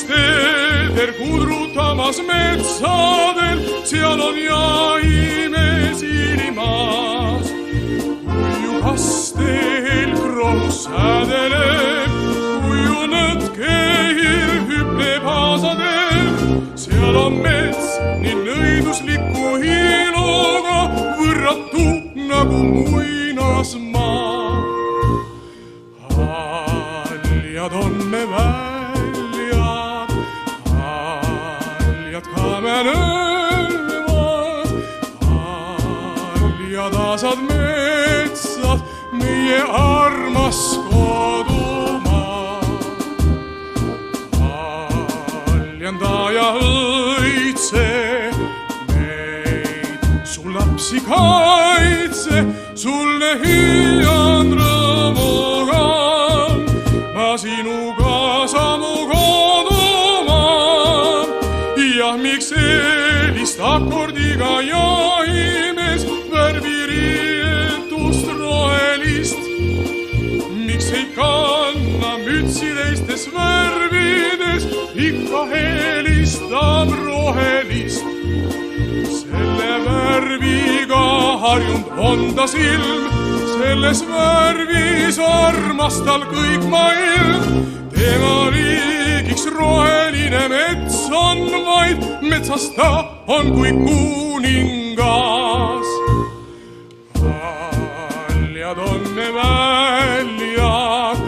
teder kudrutamas metsadel, seal on jahimees ilimas. Kui kastel krohus sädeleb, kui nõtkehir hüpleb haasadel, seal on mets nii nõidusliku hiiluga, võrratu nagu muinasmaa. Haljad on me väljad, haljad ka me nõlvad, haljad asad metsad, meie armas kodumaa. Haljandaja õitse meid, su lapsi kaitse, sulle hüüan rõõmuga. Ma sinuga samu kodumaa. Ja miks sellist akordiga jahimees värviriietust rohelist? Miks ei kanna mütsi teistes värvides, ikka helistab rohelist? Selle värviga harjunud on ta silm, selles värvis armastal kõik maailm. Tema riigiks roheline mets on vaid, metsas ta on kui kuningas. Haljad on me väljad,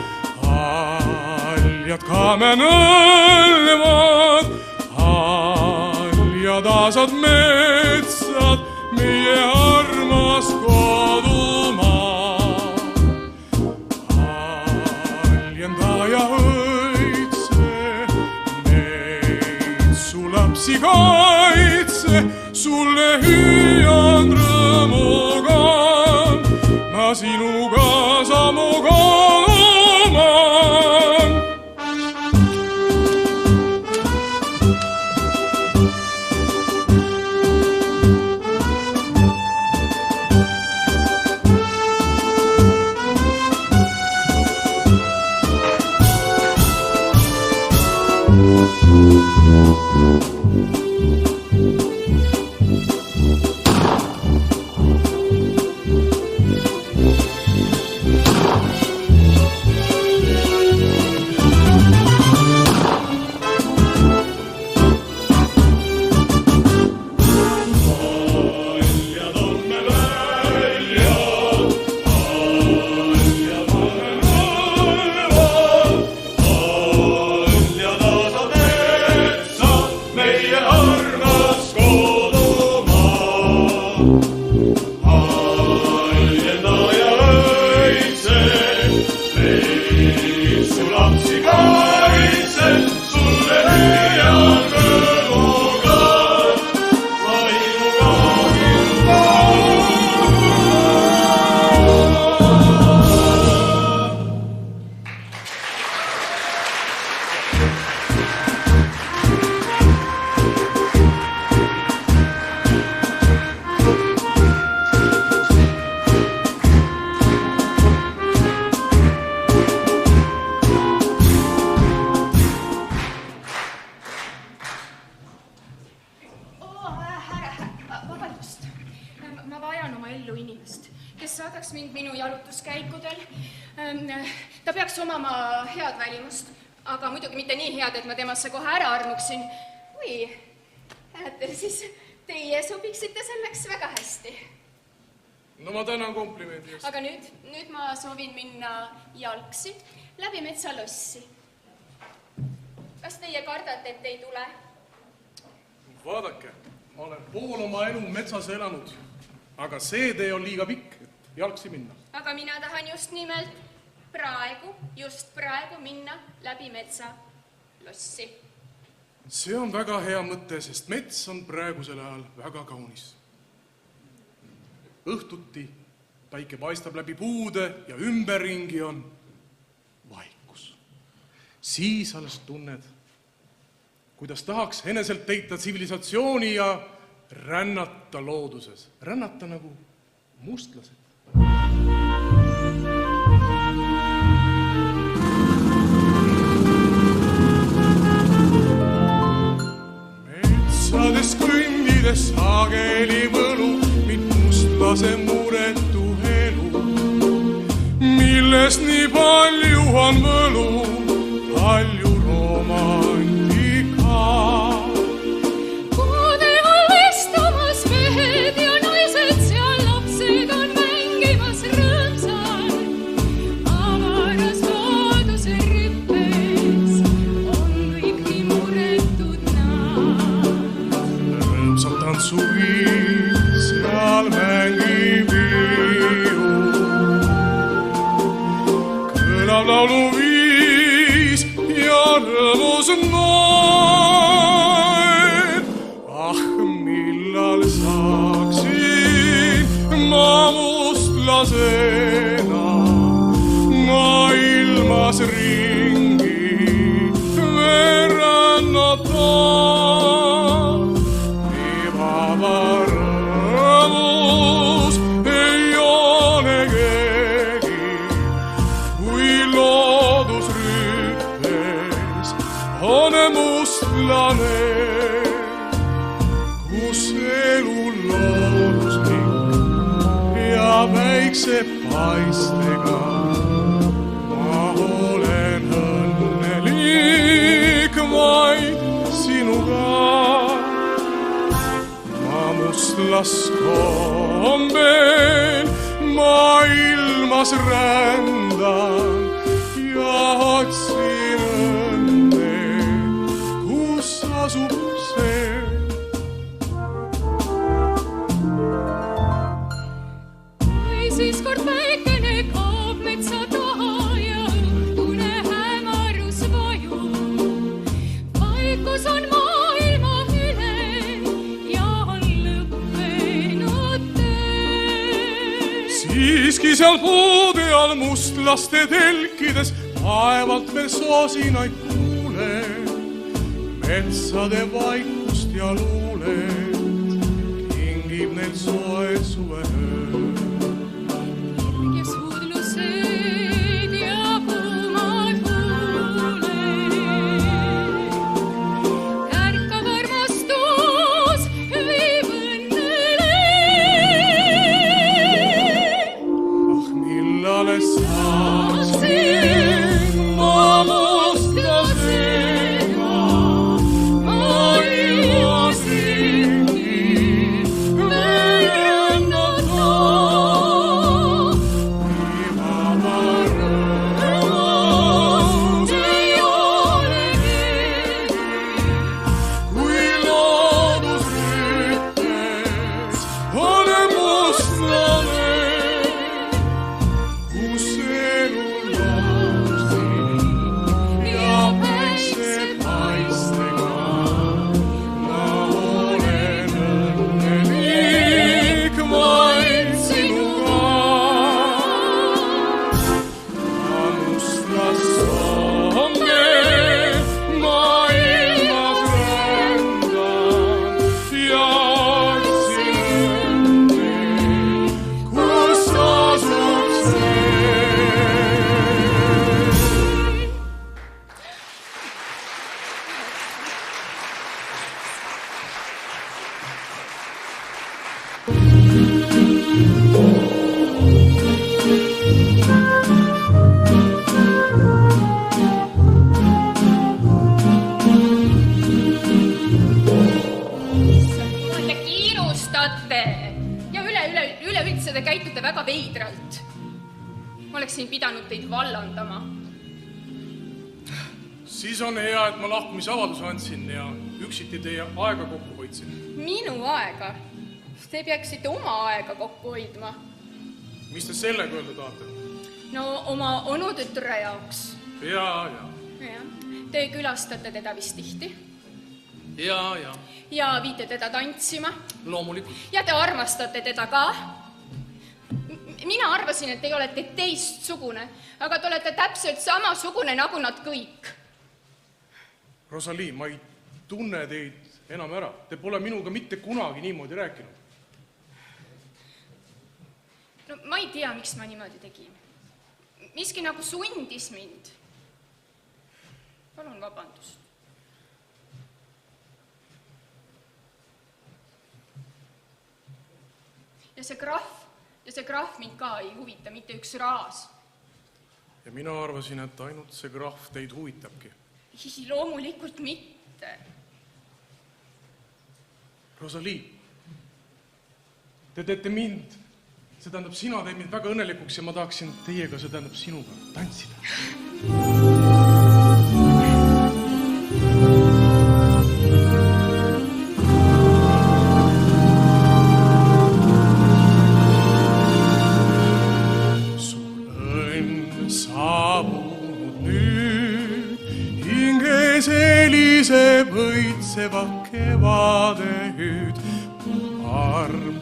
haljad ka me nõlvad, haljad asad metsad, meie armas kodumaa. Haljandaja õitse meid, su lapsi kaitse, sulle hüüan rõõmuga. Ma sinuga samu kodumaa. Ta peaks omama head välimust, aga muidugi mitte nii head, et ma temasse kohe ära armuksin. Kui näete, siis teie sobiksite selleks väga hästi. No ma tänan komplimendi eest. Aga nüüd ma soovin minna jalgsi läbi metsalossi. Kas teie kardate, et ei tule? Vaadake, ma olen pool oma elu metsas elanud, aga see tee on liiga pikk, et jalgsi minna. Aga mina tahan just nimelt just praegu minna läbi metsalossi. See on väga hea mõte, sest mets on praegusel ajal väga kaunis. Õhtuti päike paistab läbi puude ja ümberringi on vaikus. Siis alles tunned, kuidas tahaks eneselt teita tsivilisatsiooni ja rännata looduses. Rännata nagu mustlased. see muretu elu, millest nii palju on võlu, palju romantika. Kuude allestumas mehed ja naised, seal lapsed on mängimas rõõmsalt. Avaras looduse rüppes on kõik nii muretud nad. Rõõmsalt tantsuviis seal mängib viiu, kõlab lauluviis ja rõõmus naer. Ah, millal saaksin ma mustlasena maailmas ringi verrannata. Nii vaba rõõmus ei ole keegi, kui loodusrüppes on mustlane, kus elu looduslik ja väikse paistega. Ma olen õnnelik vaid sinuga. Ma mustlaskombel maailmas rändan ja otsin õnne, kus asub see. Kui siis kord päikene kaob metsa taha ja õhtune hämarus vajub, vaikus on maailma üle ja on lõppenud töö. Siiski seal puude all mustlaste telkides vaevalt veel soosinaid kuule, metsade vaikust ja luulet kingib neil soe suveöö. Ja suudlused ja kuumad huuled, ärkav armastus viib õnnele. Ah, millal saaksin ma mustlasena maailmas ringi verrannata. Nii vaba rõõmus ei ole keegi, kui loodusrüppes on mustlane, kus elu looduslik ja väikse paistega. Ma olen õnnelik vaid sinuga. Ma mustlaskombel maailmas rändan ja otsin õnne, kus asub see. Te kiirustate ja üleüldse te käitute väga veidralt. Ma oleksin pidanud teid vallandama. Siis on hea, et ma lahkumisavalduse andsin ja üksiti teie aega kokku hoidsin. Minu aega? Te peaksite oma aega kokku hoidma. Mis te sellega öelda tahate? No oma onutütre jaoks. Ja. Jah. Te külastate teda vist tihti Ja. ja viite teda tantsima Loomulikult. ja te armastate teda ka. Mina arvasin, et te olete teistsugune, aga te olete täpselt samasugune nagu nad kõik. Rosalie, ma ei tunne teid enam ära. Te pole minuga mitte kunagi niimoodi rääkinud. No ma ei tea, miks ma niimoodi tegin. Miski nagu sundis mind. Palun vabandust. Ja ja see krahv mind ka ei huvita, mitte üks raas. Ja mina arvasin, et ainult see krahv teid huvitabki. Loomulikult mitte. Rosalie, te teete mind, see tähendab, sina teed mind väga õnnelikuks ja ma tahaksin teiega, see tähendab sinuga, tantsida. Võitseva kevade hüüd, arm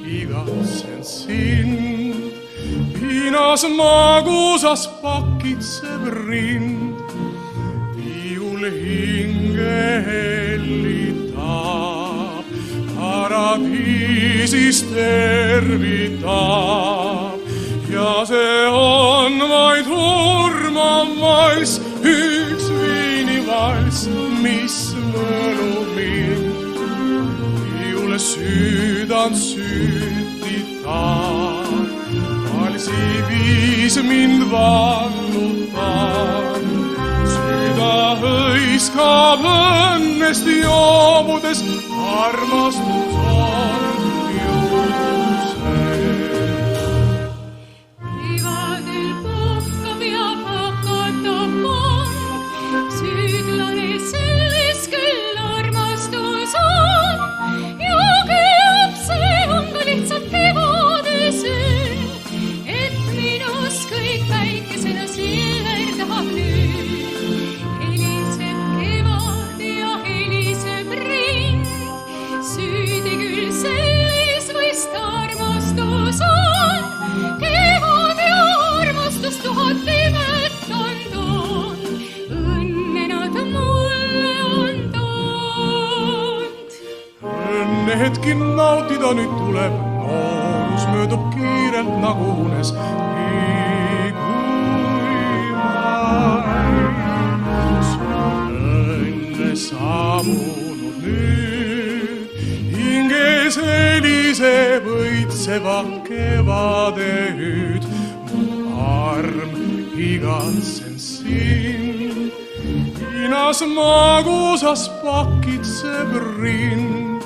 igatsen sind, piinas magusas pakitseb rind, viiul hinge hellitab, paradiisis tervitab ja see on vaid hurmav valss, üks viinivalss, mis mõnub mind, viiule süüdand sütitab, valsi viis mind vallutab, süda hõiskab õnnest joobudes, armastus on juhuse. Kevadel puhkab ja hakatab kong, süüdlane selles küll armastus on ja küllap see on ka lihtsalt kevade süü, et minus kõik päikesena silverdab nüüd. Heliseb kevad ja heliseb rind, süüdi küll selles võist armastus on, kevad ja armastus tuhat nimet on toon, õnne nad mulle on toonud. Õnne hetki nautida nüüd tuleb, noorus möödub kiirelt nagu unes, nii kui mais. Õnne saabunud nüüd, hinges heliseb õitseva kevade hüüd, mu arm igatsen sind, piinas magusas pakitseb rind.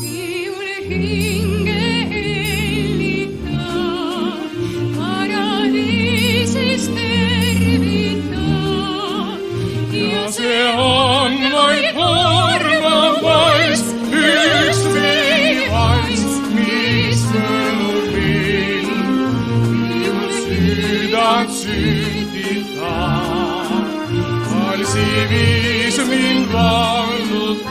Viiule hinge hellitab, paradiisis tervitab ja see on vaid hurmav valss, üks viinivalss, mis mõnub mind, viiul süüdand sütitab, valsi viis mind vallutab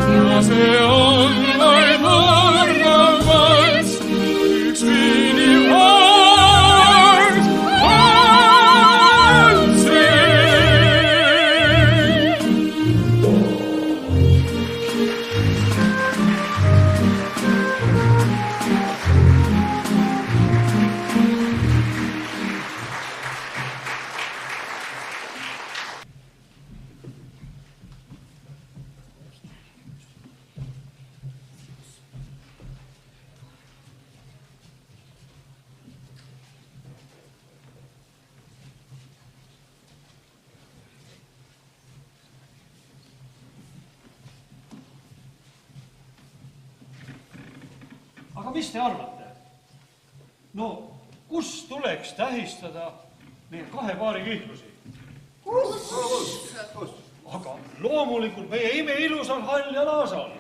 ja see on vaid hurmav valss, üks viinivalss on see. Aga mis te arvate? No, kus tuleks tähistada neid kahe paari kihtlusi? Kus? Aga loomulikult meie imeilusal Hall ja Laasal.